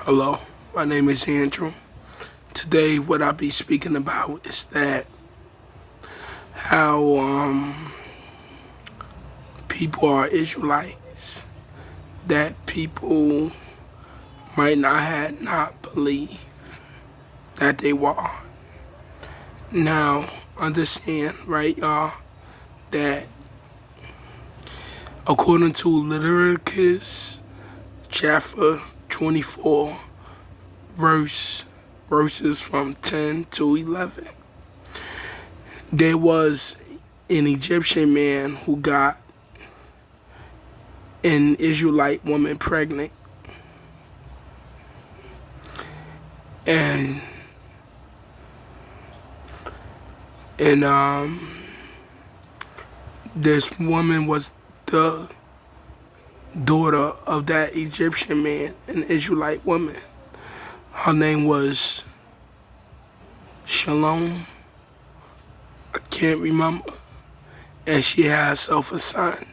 Hello, my name is Andrew. Today, what I'll be speaking about is that how people are Israelites, that people might not believe that they were. Now, understand, right, y'all, that according to Leviticus chapter 24, verses from 10 to 11. There was an Egyptian man who got an Israelite woman pregnant. And this woman was the daughter of that Egyptian man, an Israelite woman. Her name was Shalom. I can't remember. And she had herself a son.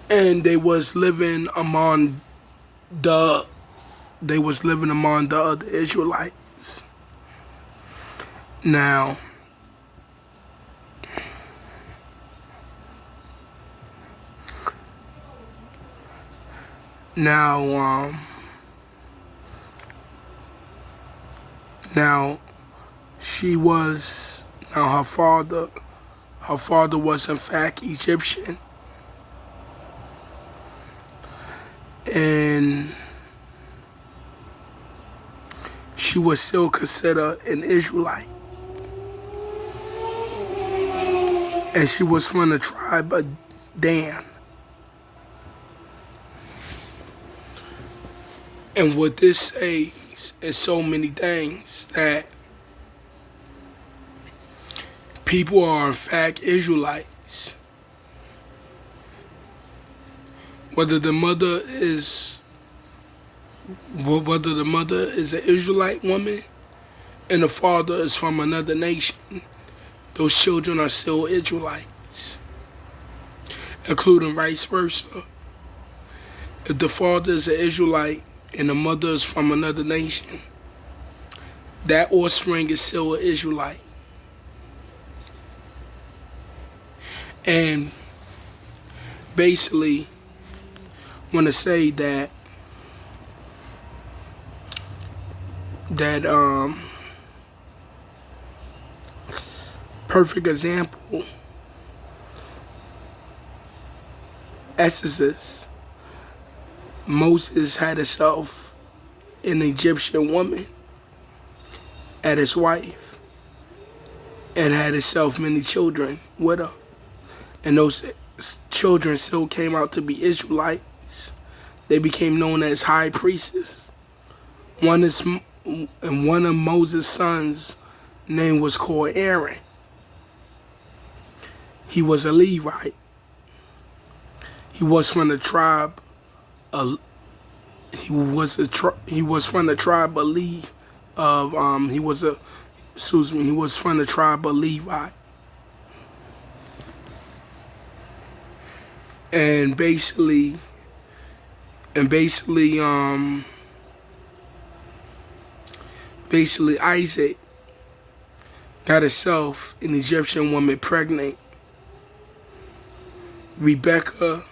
And they was living among the other Israelites. Now, her father was in fact Egyptian. And she was still considered an Israelite. And she was from the tribe of Dan. And what this says is so many things, that people are in fact Israelites. Whether the mother is an Israelite woman and the father is from another nation, those children are still Israelites, including vice versa. If the father is an Israelite and the mother is from another nation, that offspring is still an Israelite. And basically, want to say that perfect example, Exodus. Moses had himself an Egyptian woman as his wife and had himself many children with her. And those children still came out to be Israelites. They became known as high priests. One of Moses' sons' name was called Aaron. He was a Levite. He was from the tribe of he was from the tribe of he was from the tribe of Levi. And basically Isaac got himself an Egyptian woman pregnant. Rebecca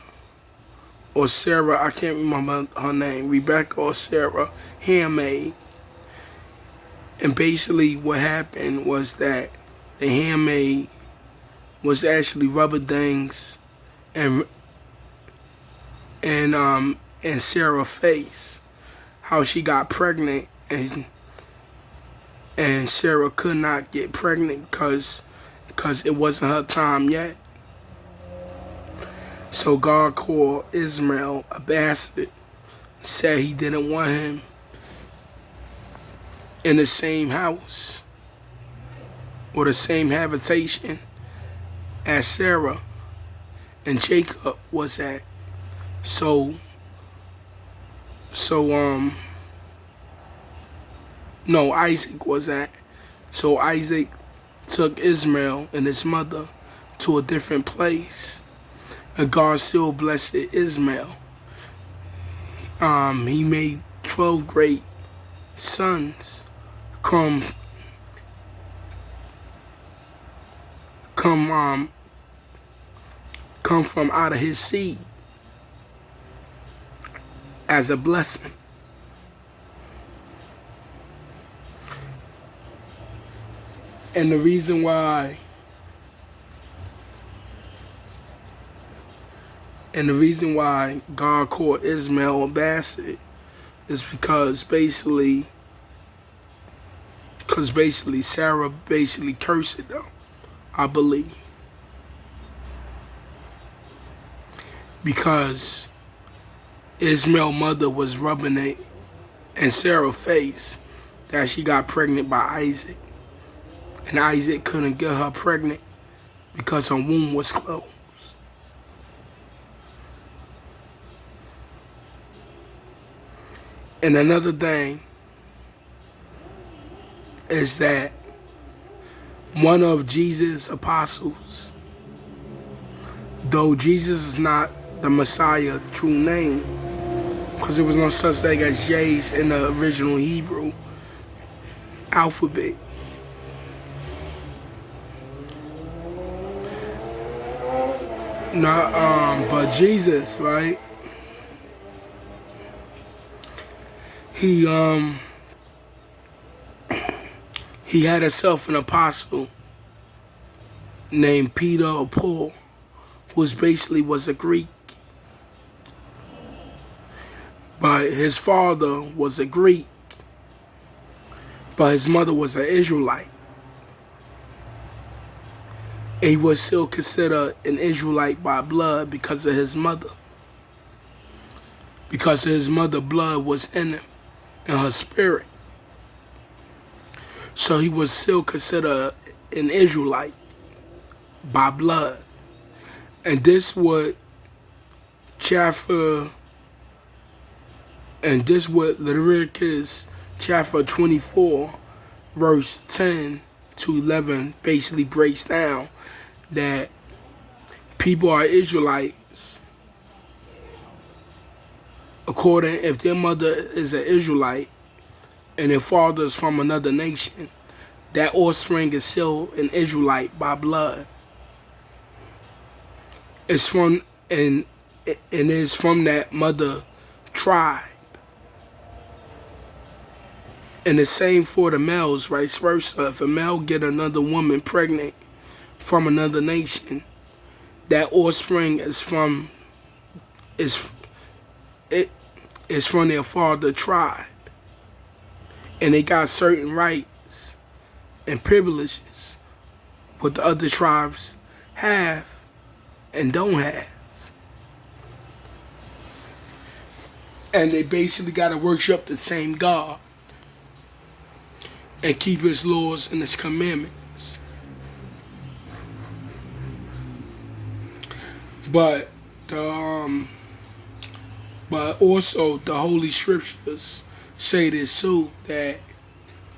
or Sarah, I can't remember her name, Rebecca or Sarah, handmaid. And basically what happened was that the handmaid was actually rubbing things and Sarah's face, how she got pregnant, and Sarah could not get pregnant because it wasn't her time yet. So God called Ishmael a bastard, said he didn't want him in the same house or the same habitation as Sarah and Jacob was at. Isaac was at. So Isaac took Ishmael and his mother to a different place. And God still blessed Ishmael. He made 12 great sons come from out of his seed as a blessing. And the reason why God called Ishmael a bastard is because basically Sarah basically cursed them, I believe. Because Ishmael's mother was rubbing it in Sarah's face that she got pregnant by Isaac. And Isaac couldn't get her pregnant because her womb was closed. And another thing is that one of Jesus' apostles, though Jesus is not the Messiah true name, because there was no such thing as J's in the original Hebrew alphabet. But Jesus, right? He had himself an apostle named Peter or Paul, who basically was a Greek. But his father was a Greek, but his mother was an Israelite. And he was still considered an Israelite by blood because of his mother. Because his mother's blood was in him, in her spirit. So he was still considered an Israelite by blood. And this what Leviticus chapter 24, verse 10 to 11 basically breaks down, that people are Israelites according, if their mother is an Israelite and their father is from another nation, that offspring is still an Israelite by blood. It's from and is from that mother tribe. And the same for the males, vice versa. If a male get another woman pregnant from another nation, that offspring is from their father tribe. And they got certain rights and privileges what the other tribes have and don't have. And they basically got to worship the same God and keep his laws and his commandments. But also the Holy Scriptures say this too, that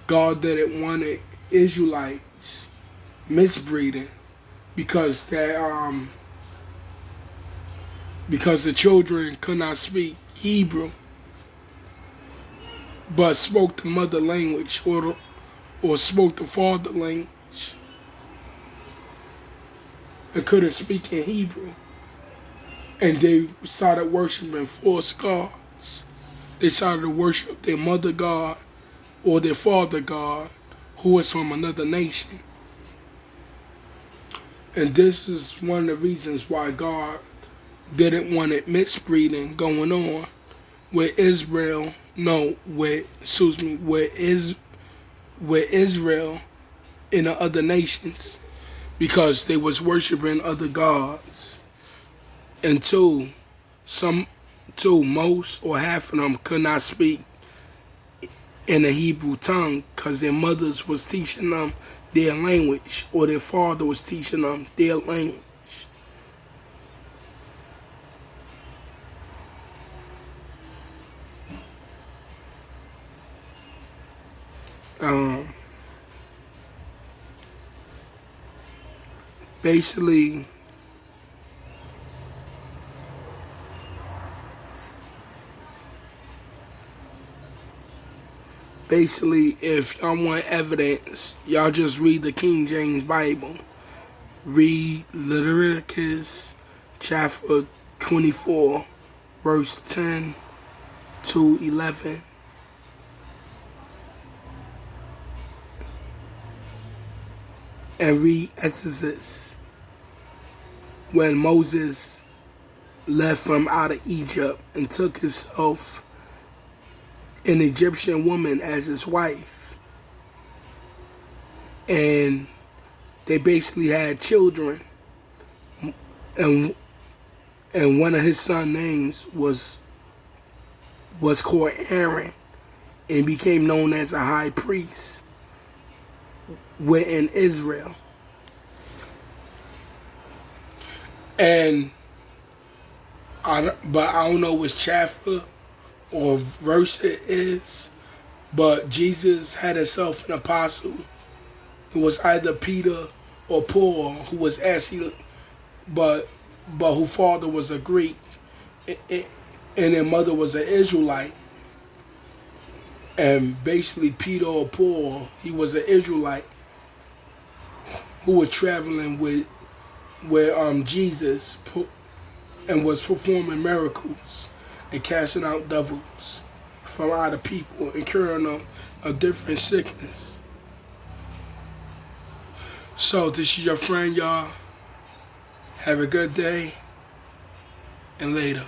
God didn't want Israelites mixbreeding because the children could not speak Hebrew but spoke the mother language or spoke the father language and couldn't speak in Hebrew. And they started worshiping false gods. They started to worship their mother God or their father God who was from another nation. And this is one of the reasons why God didn't want it mixbreeding going on with Israel in the other nations, because they was worshiping other gods. And most or half of them could not speak in the Hebrew tongue because their mothers was teaching them their language or their father was teaching them their language. Basically, Basically, if y'all want evidence, y'all just read the King James Bible. Read Leviticus chapter 24, verse 10 to 11. And read Exodus when Moses left from out of Egypt and took himself an Egyptian woman as his wife. And they basically had children. And one of his son's names was called Aaron and became known as a high priest within Israel. And I don't know which chapter or verse it is, but Jesus had himself an apostle. It was either Peter or Paul, who was actually, but whose father was a Greek, and their mother was an Israelite. And basically, Peter or Paul, he was an Israelite who was traveling with Jesus and was performing miracles and casting out devils from out of people and curing them of different sickness. So this is your friend, y'all. Have a good day and later.